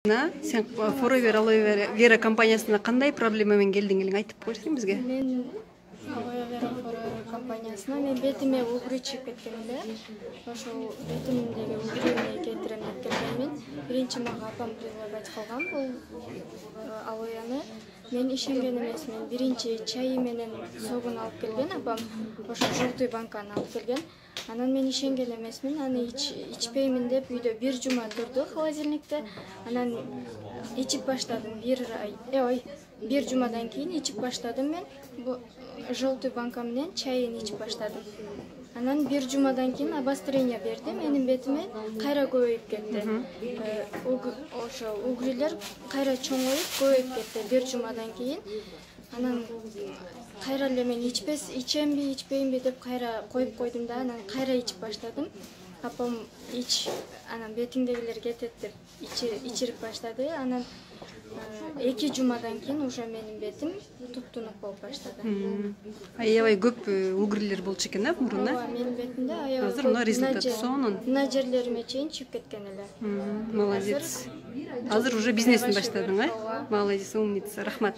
Сен Forever Aloe Vera компаниясына кандай проблемамен келдиң элең айтып койсоң бизге? Мен Aloe Vera компаниясына мен бетиме угру чыгып кеткен эле. Ошол бетимдеги угруну кетирем деп келгенмин. Биринчи мага апам предлагать кылган бул алояны. Мен ишенген эмесмин. Биринчи чайы менен согун алып келген апам. Ошо желтый банканы алып келген. Анан мен ишенген эмесмин. Аны ичпеймин деп үйдө бир жума турду холодильникте. Анан ичип баштадым. Бир жумадан кийин ичип баштадым мен. Бу желтый банка менен чайын ичип баштадым. Анан бир жумадан кийин обострение берди. Менин бетиме кайра көбөйүп кетти. Ошо угрилер кайра чоңоюп көбөйүп кетти бир жумадан кийин. Анан кайра эле мен ичемби, ичпеймби деп кайра коюп койдум да, анан кайра ичип баштадым. Апам анан бетиңдегилер кетет деп ичирип баштады. Анан 2 жумадан кийин уже менин бетим туп-тунук болуп баштады. Аябай көп угрилер болчу экен, а мурун? Ооба, менин бетимде аябай. Азыр мына результаты сонун. Мына жерлериме чейин чыгып кеткен эле. Молодец. Азыр уже бизнесин баштадың, а? Молодец, умница, рахмат.